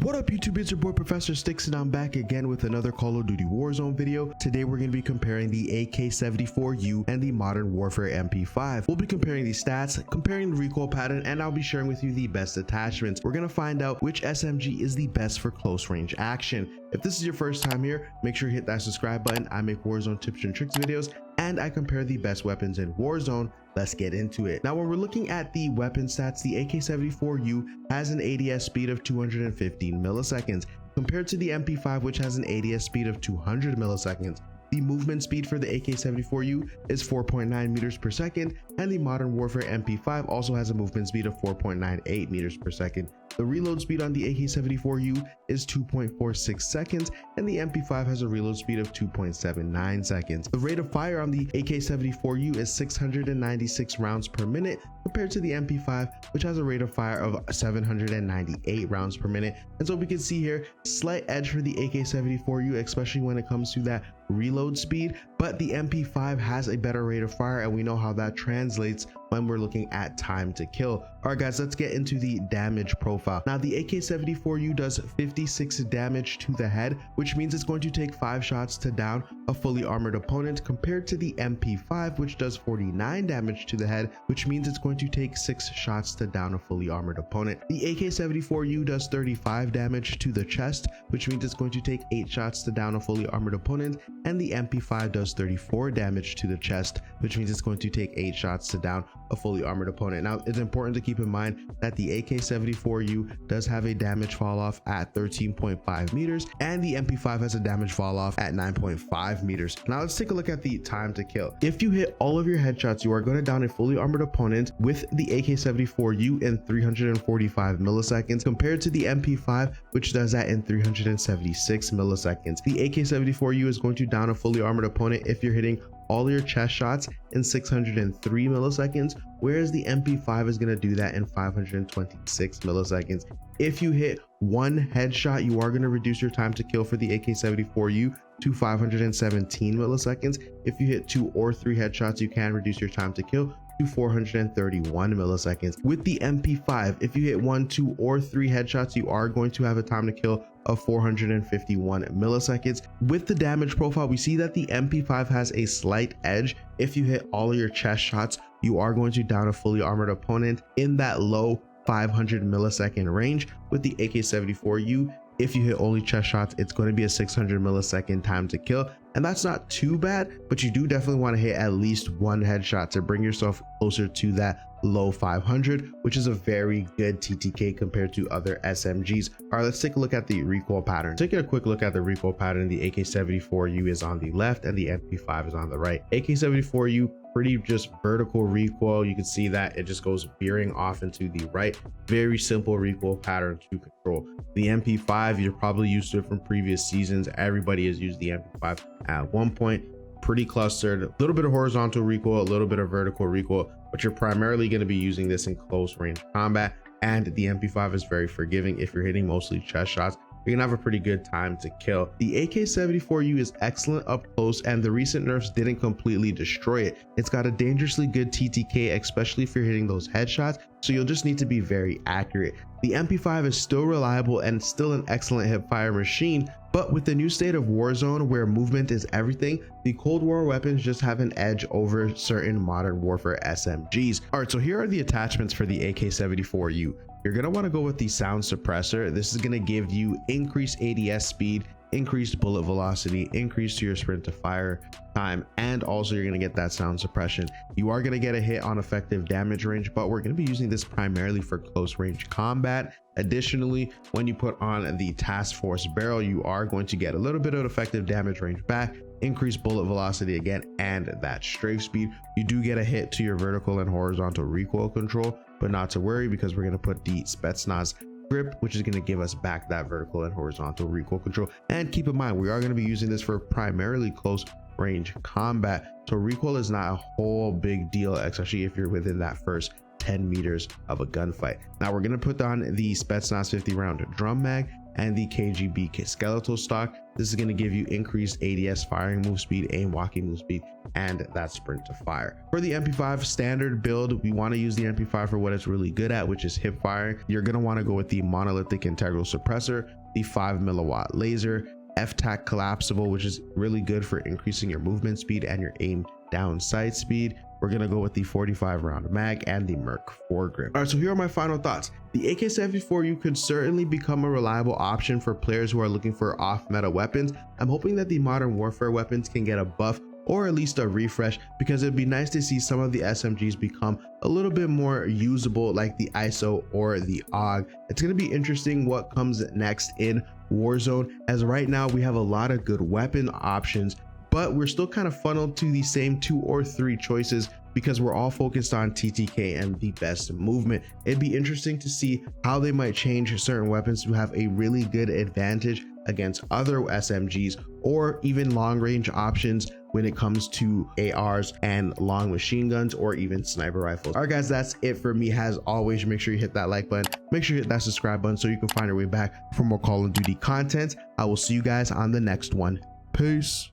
What up YouTube, it's your boy ProfessorStix and I'm back again with another Call of Duty Warzone video. Today we're going to be comparing the AK74u and the Modern Warfare MP5. We'll be comparing the stats, comparing the recoil pattern, and I'll be sharing with you the best attachments. We're going to find out which SMG is the best for close range action. If this is your first time here, make sure you hit that subscribe button. I make Warzone tips and tricks videos and I compare the best weapons in Warzone. Let's get into it. Now, when we're looking at the weapon stats, the AK74u has an ADS speed of 215 milliseconds compared to the MP5, which has an ADS speed of 200 milliseconds. The movement speed for the AK74u is 4.9 meters per second, and the Modern Warfare MP5 also has a movement speed of 4.98 meters per second. The reload speed on the AK74u is 2.46 seconds, and the MP5 has a reload speed of 2.79 seconds. The rate of fire on the AK74u is 696 rounds per minute compared to the MP5, which has a rate of fire of 798 rounds per minute. And so we can see here, slight edge for the AK74u, especially when it comes to that reload speed, but the MP5 has a better rate of fire, and we know how that translates when we're looking at time to kill. All right guys, let's get into the damage profile. Now the AK74u does 56 damage to the head, which means it's going to take 5 shots to down a fully armored opponent, compared to the MP5, which does 49 damage to the head, which means it's going to take 6 shots to down a fully armored opponent. The AK74u does 35 damage to the chest, which means it's going to take 8 shots to down a fully armored opponent, and the MP5 does 34 damage to the chest, which means it's going to take 8 shots to down a fully armored opponent. Now, it's important to keep in mind that the AK74u does have a damage fall off at 13.5 meters, and the MP5 has a damage fall off at 9.5 meters. Now let's take a look at the time to kill. If you hit all of your headshots, you are going to down a fully armored opponent with the AK74u in 345 milliseconds compared to the MP5, which does that in 376 milliseconds. The AK74u is going to down a fully armored opponent if you're hitting all your chest shots in 603 milliseconds, whereas the MP5 is going to do that in 526 milliseconds. If you hit one headshot, you are going to reduce your time to kill for the AK74u to 517 milliseconds. If you hit 2 or 3 headshots, you can reduce your time to kill to 431 milliseconds. With the MP5, if you hit 1, 2, or 3 headshots, you are going to have a time to kill of 451 milliseconds. With the damage profile, we see that the MP5 has a slight edge. If you hit all of your chest shots, you are going to down a fully armored opponent in that low 500 millisecond range. With the AK74u, if you hit only chest shots, it's going to be a 600 millisecond time to kill, and that's not too bad, but you do definitely want to hit at least one headshot to bring yourself closer to that low 500, which is a very good TTK compared to other SMGs. All right, let's take a look at the recoil pattern. Taking a quick look at the recoil pattern, the AK74u is on the left and the MP5 is on the right. AK74u, pretty just vertical recoil. You can see that it just goes veering off into the right. Very simple recoil pattern to control. The MP5, you're probably used to it from previous seasons. Everybody has used the MP5 at one point. Pretty clustered, a little bit of horizontal recoil, a little bit of vertical recoil, but you're primarily going to be using this in close range combat. And the MP5 is very forgiving. If you're hitting mostly chest shots, you're gonna have a pretty good time to kill. The AK74u is excellent up close, and the recent nerfs didn't completely destroy it. It's got a dangerously good TTK, especially if you're hitting those headshots, so you'll just need to be very accurate. The MP5 is still reliable and still an excellent hipfire machine, but with the new state of Warzone where movement is everything, the Cold War weapons just have an edge over certain Modern Warfare SMGs. All right, so here are the attachments for the AK74u. You're going to want to go with the sound suppressor. This is going to give you increased ADS speed, increased bullet velocity, increase to your sprint to fire time, and also you're going to get that sound suppression. You are going to get a hit on effective damage range, but we're going to be using this primarily for close range combat. Additionally, when you put on the task force barrel, you are going to get a little bit of effective damage range back, increased bullet velocity again, and that strafe speed. You do get a hit to your vertical and horizontal recoil control, but not to worry, because we're going to put the Spetsnaz grip, which is going to give us back that vertical and horizontal recoil control. And keep in mind, we are going to be using this for primarily close range combat, so recoil is not a whole big deal, especially if you're within that first 10 meters of a gunfight. Now we're going to put on the Spetsnaz 50 round drum mag, and the KGB skeletal stock. This is going to give you increased ADS, firing move speed, aim walking move speed, and that sprint to fire. For the MP5 standard build, we want to use the MP5 for what it's really good at, which is hip firing. You're going to want to go with the monolithic integral suppressor, the 5 milliwatt laser, FTAC collapsible, which is really good for increasing your movement speed and your aim down sight speed. We're gonna go with the 45 round mag and the Merc foregrip. All right, so here are my final thoughts. The AK74u could certainly become a reliable option for players who are looking for off-meta weapons. I'm hoping that the modern warfare weapons can get a buff or at least a refresh, because it'd be nice to see some of the SMGs become a little bit more usable, like the ISO or the AUG. It's going to be interesting what comes next in Warzone, as right now we have a lot of good weapon options, but we're still kind of funneled to the same 2 or 3 choices because we're all focused on TTK and the best movement. It'd be interesting to see how they might change certain weapons to have a really good advantage against other SMGs or even long range options when it comes to ARs and long machine guns or even sniper rifles. All right guys, that's it for me. As always, make sure you hit that like button, make sure you hit that subscribe button so you can find your way back for more Call of Duty content. I will see you guys on the next one. Peace.